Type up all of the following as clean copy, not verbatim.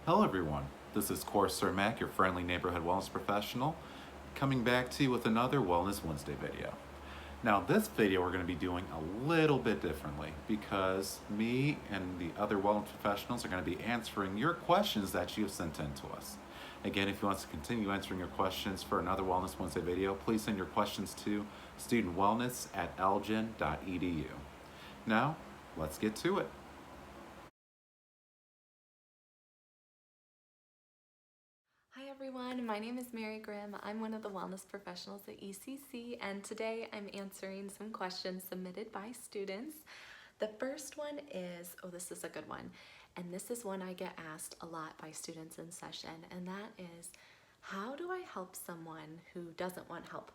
Hello everyone, this is Course Sir Mac, your friendly neighborhood wellness professional, coming back to you with another Wellness Wednesday video. Now this video we're going to be doing a little bit differently because me and the other wellness professionals are going to be answering your questions that you have sent in to us. Again, if you want to continue answering your questions for another Wellness Wednesday video, please send your questions to studentwellness@elgin.edu. Now, let's get to it. Hi everyone, my name is Mary Grimm. I'm one of the wellness professionals at ECC, and today I'm answering some questions submitted by students. The first one is, oh, this is a good one, and this is one I get asked a lot by students in session, and that is, how do I help someone who doesn't want help?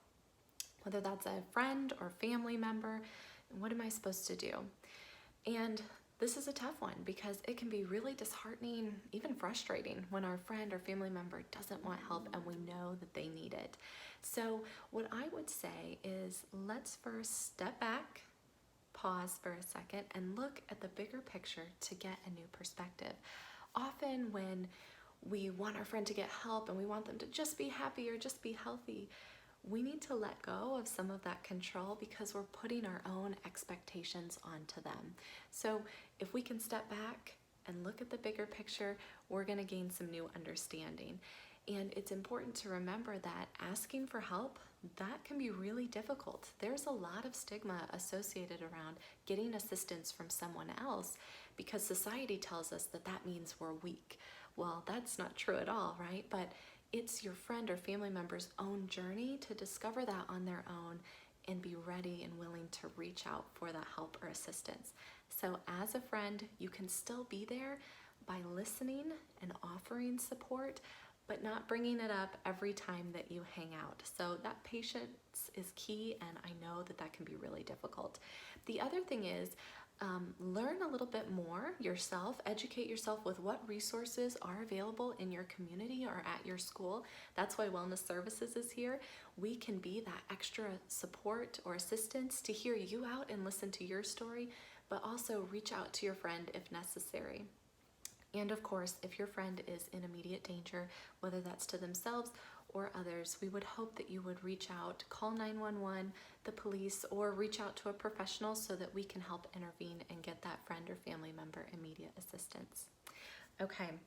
Whether that's a friend or family member, what am I supposed to do? And this is a tough one because it can be really disheartening, even frustrating, when our friend or family member doesn't want help and we know that they need it. So, what I would say is let's first step back, pause for a second, and look at the bigger picture to get a new perspective. Often, when we want our friend to get help and we want them to just be happy or just be healthy, we need to let go of some of that control because we're putting our own expectations onto them. So if we can step back and look at the bigger picture, we're going to gain some new understanding. And it's important to remember that asking for help, that can be really difficult. There's a lot of stigma associated around getting assistance from someone else because society tells us that that means we're weak. Well, that's not true at all, right? But it's your friend or family member's own journey to discover that on their own and be ready and willing to reach out for that help or assistance. So, as a friend, you can still be there by listening and offering support, but not bringing it up every time that you hang out. So, that patience is key, and I know that that can be really difficult. The other thing is, learn a little bit more yourself, educate yourself with what resources are available in your community or at your school. That's why Wellness Services is here. We can be that extra support or assistance to hear you out and listen to your story, but also reach out to your friend if necessary. And of course, if your friend is in immediate danger, whether that's to themselves or others, we would hope that you would reach out, call 911, the police, or reach out to a professional so that we can help intervene and get that friend or family member immediate assistance. Okay,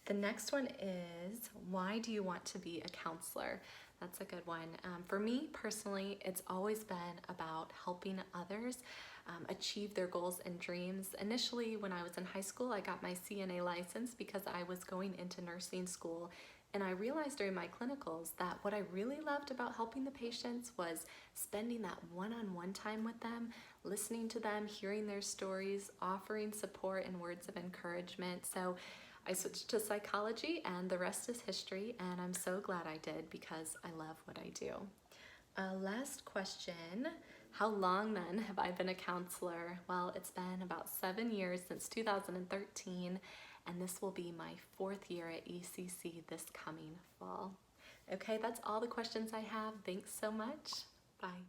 the next one is, why do you want to be a counselor? That's a good one. For me personally, it's always been about helping others achieve their goals and dreams. Initially, when I was in high school, I got my CNA license because I was going into nursing school. And I realized during my clinicals that what I really loved about helping the patients was spending that one-on-one time with them, listening to them, hearing their stories, offering support and words of encouragement. So I switched to psychology, and the rest is history, and I'm so glad I did because I love what I do. Last question. How long then have I been a counselor? Well, it's been about 7 years, since 2013, and this will be my 4th year at ECC this coming fall. Okay, that's all the questions I have. Thanks so much. Bye.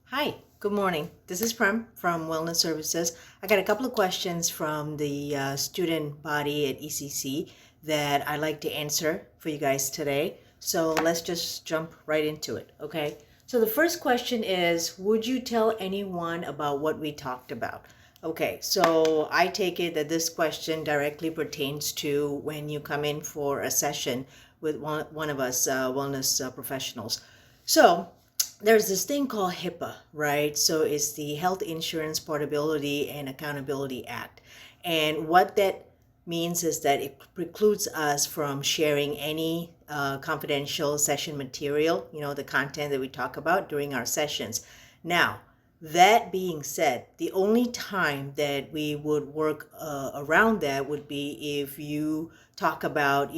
Hi, good morning. This is Prem from Wellness Services. I got a couple of questions from the student body at ECC that I'd like to answer for you guys today. So let's just jump right into it, okay? So the first question is, would you tell anyone about what we talked about? Okay, so I take it that this question directly pertains to when you come in for a session with one of us wellness professionals. So there's this thing called HIPAA, right? So it's the Health Insurance Portability and Accountability Act. And what that means is that it precludes us from sharing any confidential session material, the content that we talk about during our sessions. Now, that being said, the only time that we would work around that would be if you talk about,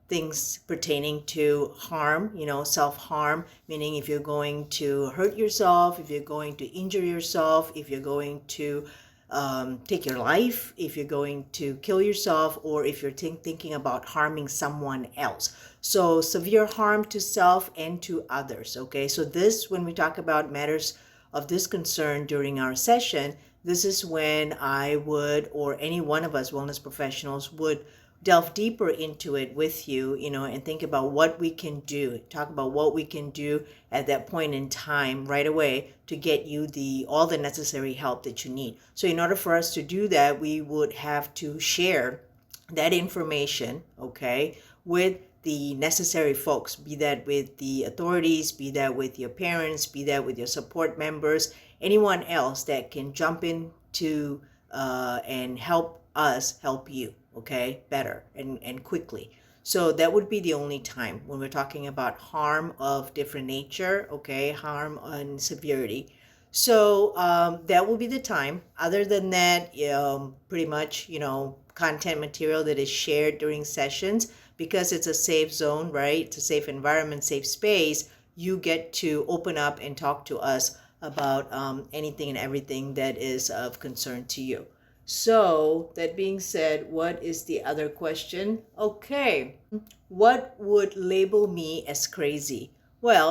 things pertaining to harm, self-harm, meaning if you're going to hurt yourself, if you're going to injure yourself, if you're going to take your life, if you're going to kill yourself, or if you're thinking about harming someone else. So severe harm to self and to others, okay? So this, when we talk about matters of this concern during our session, this is when I would, or any one of us wellness professionals would delve deeper into it with you, and think about what we can do, talk about what we can do at that point in time right away to get you all the necessary help that you need. So in order for us to do that, we would have to share that information, okay, with the necessary folks, be that with the authorities, be that with your parents, be that with your support members, anyone else that can jump in to and help us help you, okay, better and quickly. So that would be the only time when we're talking about harm of different nature, okay, harm and severity. So that will be the time. Other than that, pretty much, content material that is shared during sessions, because it's a safe zone, right? It's a safe environment, safe space. You get to open up and talk to us about anything and everything that is of concern to you. So that being said, what is the other question? Okay, what would label me as crazy? Well,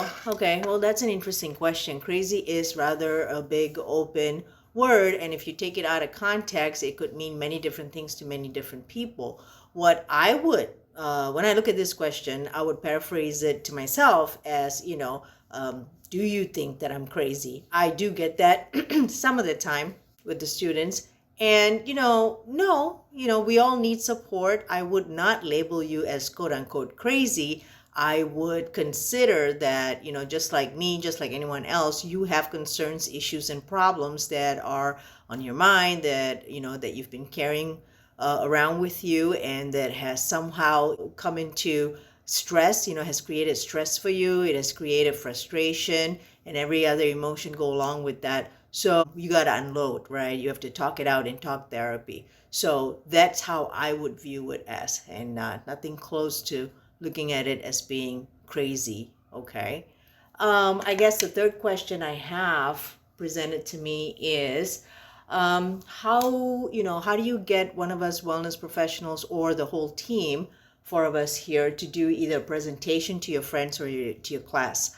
that's an interesting question. Crazy is rather a big open word, and if you take it out of context, it could mean many different things to many different people. What I would, when I look at this question, I would paraphrase it to myself as, do you think that I'm crazy? I do get that some of the time with the students. And, no, we all need support. I would not label you as quote unquote crazy. I would consider that, just like me, just like anyone else, you have concerns, issues, and problems that are on your mind that, that you've been carrying around with you, and that has somehow come into stress, has created stress for you. It has created frustration and every other emotion go along with that. So you got to unload, right? You have to talk it out in talk therapy. So that's how I would view it as, and nothing close to looking at it as being crazy, okay? I guess the third question I have presented to me is, how do you get one of us wellness professionals or the whole team, 4 of us here, to do either a presentation to your friends or to your class?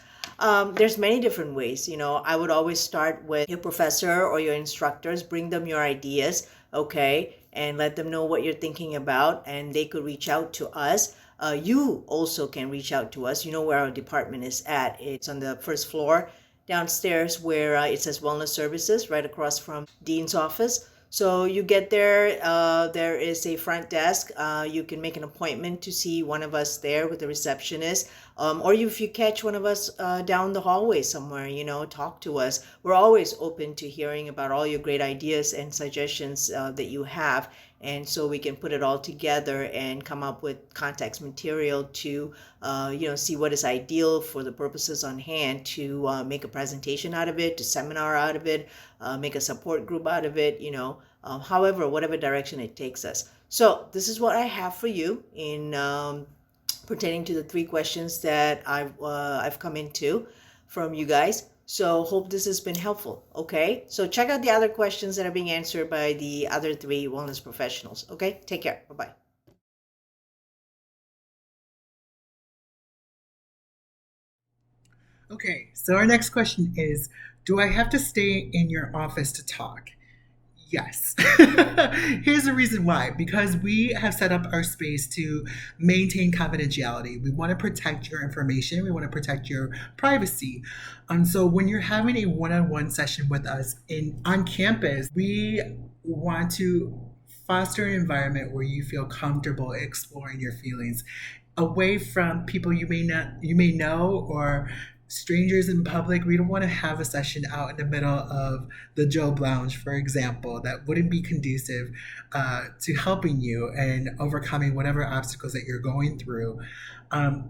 There's many different ways. I would always start with your professor or your instructors, bring them your ideas, okay, and let them know what you're thinking about, and they could reach out to us. You also can reach out to us. You know where our department is at. It's on the first floor downstairs where it says Wellness Services, right across from Dean's office. So you get there, there is a front desk. You can make an appointment to see one of us there with the receptionist. Or if you catch one of us down the hallway somewhere, talk to us. We're always open to hearing about all your great ideas and suggestions that you have. And so we can put it all together and come up with context material to, see what is ideal for the purposes on hand, to make a presentation out of it, to seminar out of it, make a support group out of it, however, whatever direction it takes us. So this is what I have for you in pertaining to the 3 questions that I've come into from you guys. So hope this has been helpful, okay? So check out the other questions that are being answered by the other 3 wellness professionals, okay? Take care. Bye-bye. Okay, so our next question is, do I have to stay in your office to talk? Yes. Here's the reason why. Because we have set up our space to maintain confidentiality. We want to protect your information. We want to protect your privacy. So when you're having a one-on-one session with us on campus, we want to foster an environment where you feel comfortable exploring your feelings away from people you may know, or strangers in public. We don't want to have a session out in the middle of the Job Lounge, for example. That wouldn't be conducive to helping you and overcoming whatever obstacles that you're going through.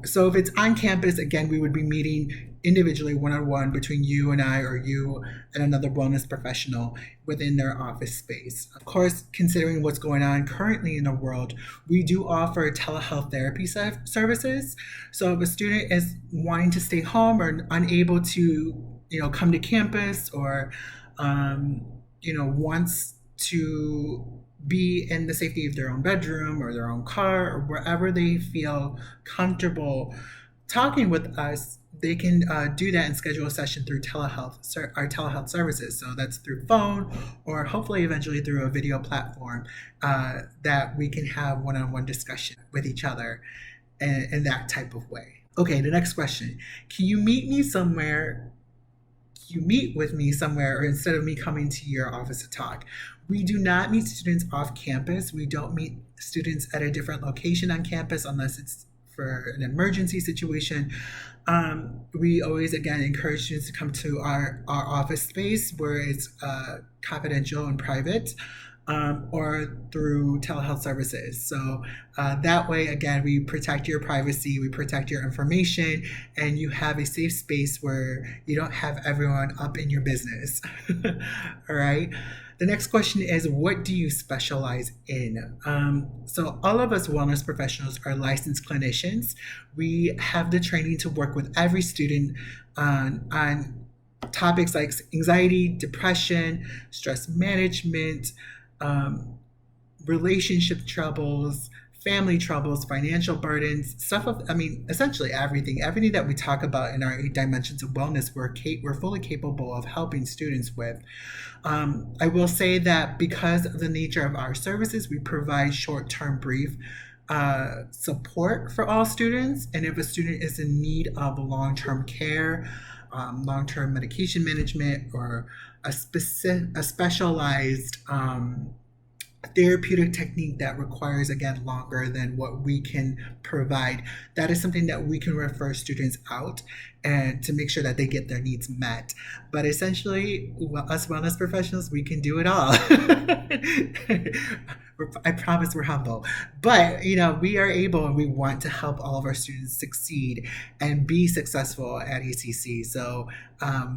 So if it's on campus, again, we would be meeting individually, one-on-one, between you and I, or you and another wellness professional within their office space. Of course, considering what's going on currently in the world, we do offer telehealth therapy services. So if a student is wanting to stay home or unable to, come to campus, or, wants to be in the safety of their own bedroom or their own car or wherever they feel comfortable talking with us, they can do that and schedule a session through our telehealth services. So that's through phone or hopefully eventually through a video platform that we can have one-on-one discussion with each other in that type of way. Okay, the next question. Can you meet me somewhere? You meet with me somewhere, or instead of me coming to your office to talk? We do not meet students off campus. We don't meet students at a different location on campus unless it's for an emergency situation. We always, again, encourage students to come to our office space where it's confidential and private, or through telehealth services. So that way, again, we protect your privacy, we protect your information, and you have a safe space where you don't have everyone up in your business. All right. The next question is, what do you specialize in? So all of us wellness professionals are licensed clinicians. We have the training to work with every student on topics like anxiety, depression, stress management, relationship troubles, family troubles, financial burdens, essentially everything that we talk about in our 8 dimensions of wellness, we're fully capable of helping students with. I will say that because of the nature of our services, we provide short-term brief support for all students. And if a student is in need of long-term care, long-term medication management, or a specialized therapeutic technique that requires, again, longer than what we can provide, that is something that we can refer students out and to make sure that they get their needs met. But essentially, us wellness professionals, we can do it all. I promise we're humble, but we are able, and we want to help all of our students succeed and be successful at ECC. So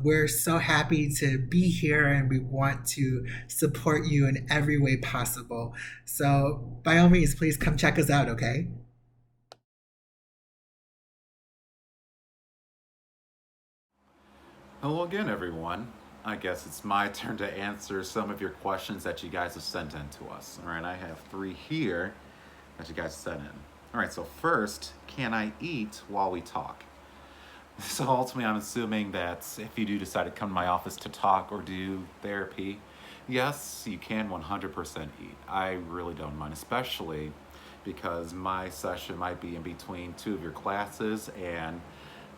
we're so happy to be here, and we want to support you in every way possible. So by all means, please come check us out, okay? Hello again, everyone. I guess it's my turn to answer some of your questions that you guys have sent in to us. All right, I have 3 here that you guys sent in. All right, so first, can I eat while we talk? So ultimately, I'm assuming that if you do decide to come to my office to talk or do therapy, yes, you can 100% eat. I really don't mind, especially because my session might be in between 2 of your classes, and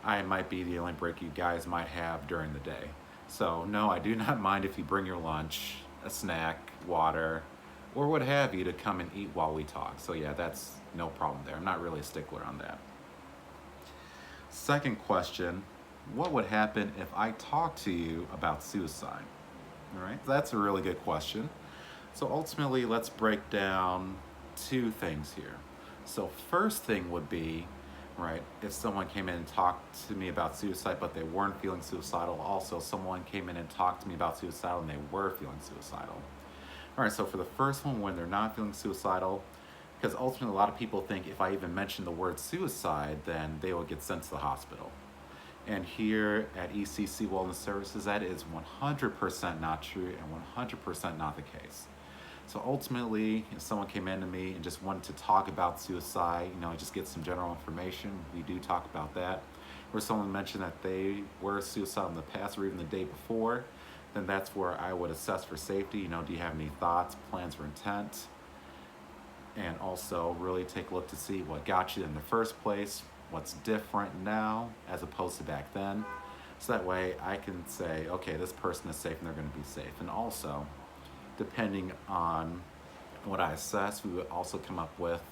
I might be the only break you guys might have during the day. So no, I do not mind if you bring your lunch, a snack, water, or what have you to come and eat while we talk. So yeah, that's no problem there. I'm not really a stickler on that. Second question, what would happen if I talk to you about suicide? All right, that's a really good question. So ultimately, let's break down 2 things here. So first thing would be, right, if someone came in and talked to me about suicide, but they weren't feeling suicidal. Also, someone came in and talked to me about suicidal and they were feeling suicidal. All right, so for the first one, when they're not feeling suicidal, because ultimately a lot of people think if I even mention the word suicide, then they will get sent to the hospital. And here at ECC Wellness Services, that is 100% not true and 100% not the case. So ultimately, if someone came in to me and just wanted to talk about suicide, just get some general information, we do talk about that. Or someone mentioned that they were suicidal in the past or even the day before, then that's where I would assess for safety. Do you have any thoughts, plans, or intent? And also really take a look to see what got you in the first place, what's different now as opposed to back then. So that way I can say, okay, this person is safe and they're going to be safe. And also, depending on what I assess, we would also come up with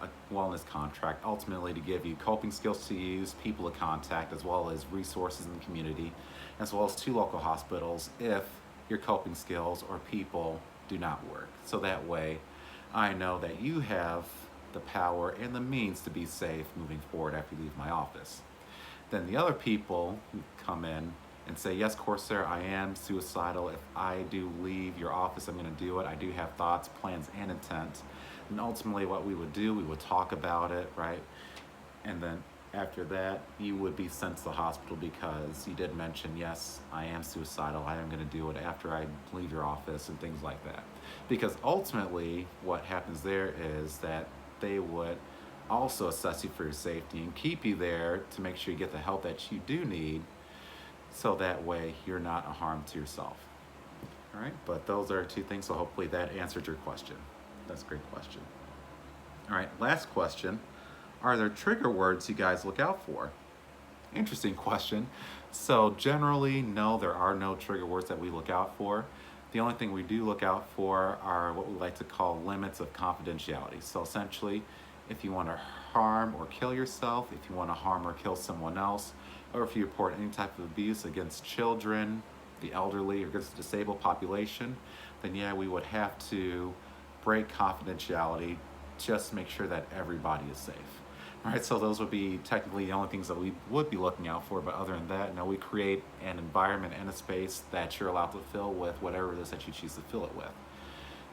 a wellness contract, ultimately to give you coping skills to use, people to contact, as well as resources in the community, as well as 2 local hospitals if your coping skills or people do not work. So that way, I know that you have the power and the means to be safe moving forward after you leave my office. Then the other people who come in and say, yes, Corsair, I am suicidal. If I do leave your office, I'm going to do it. I do have thoughts, plans, and intent. And ultimately what we would do, we would talk about it, right? And then after that, you would be sent to the hospital because you did mention, yes, I am suicidal. I am going to do it after I leave your office and things like that. Because ultimately what happens there is that they would also assess you for your safety and keep you there to make sure you get the help that you do need, so that way you're not a harm to yourself. All right, but those are two things, so hopefully that answered your question. That's a great question. All right, last question. Are there trigger words you guys look out for? Interesting question. So generally, no, there are no trigger words that we look out for. The only thing we do look out for are what we like to call limits of confidentiality. So essentially, if you want to harm or kill yourself, if you want to harm or kill someone else, or if you report any type of abuse against children, the elderly, or against the disabled population, then yeah, we would have to break confidentiality just to make sure that everybody is safe. All right, so those would be technically the only things that we would be looking out for, but other than that, no, we create an environment and a space that you're allowed to fill with whatever it is that you choose to fill it with.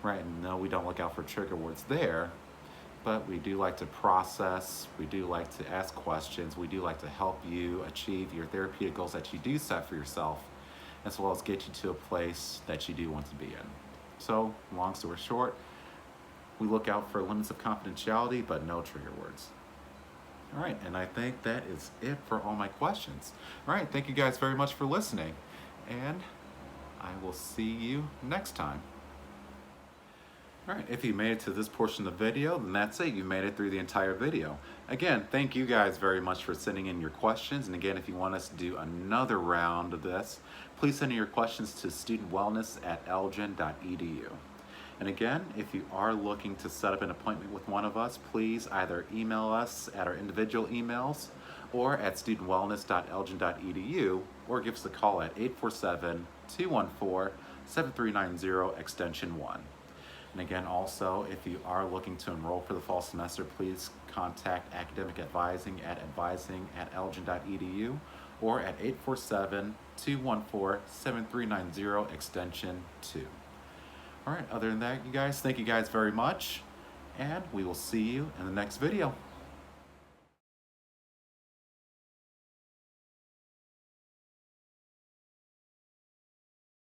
Right, and no, we don't look out for trigger words there, but we do like to process, we do like to ask questions, we do like to help you achieve your therapeutic goals that you do set for yourself, as well as get you to a place that you do want to be in. So, long story short, we look out for limits of confidentiality, but no trigger words. All right, and I think that is it for all my questions. All right, thank you guys very much for listening, and I will see you next time. All right, if you made it to this portion of the video, then that's it. You made it through the entire video. Again, thank you guys very much for sending in your questions. And again, if you want us to do another round of this, please send in your questions to studentwellness@elgin.edu. And again, if you are looking to set up an appointment with one of us, please either email us at our individual emails or at studentwellness.elgin.edu, or give us a call at 847-214-7390 extension 1. And again, also, if you are looking to enroll for the fall semester, please contact Academic Advising at advising@elgin.edu or at 847-214-7390 extension 2. All right, other than that, you guys, thank you guys very much, and we will see you in the next video.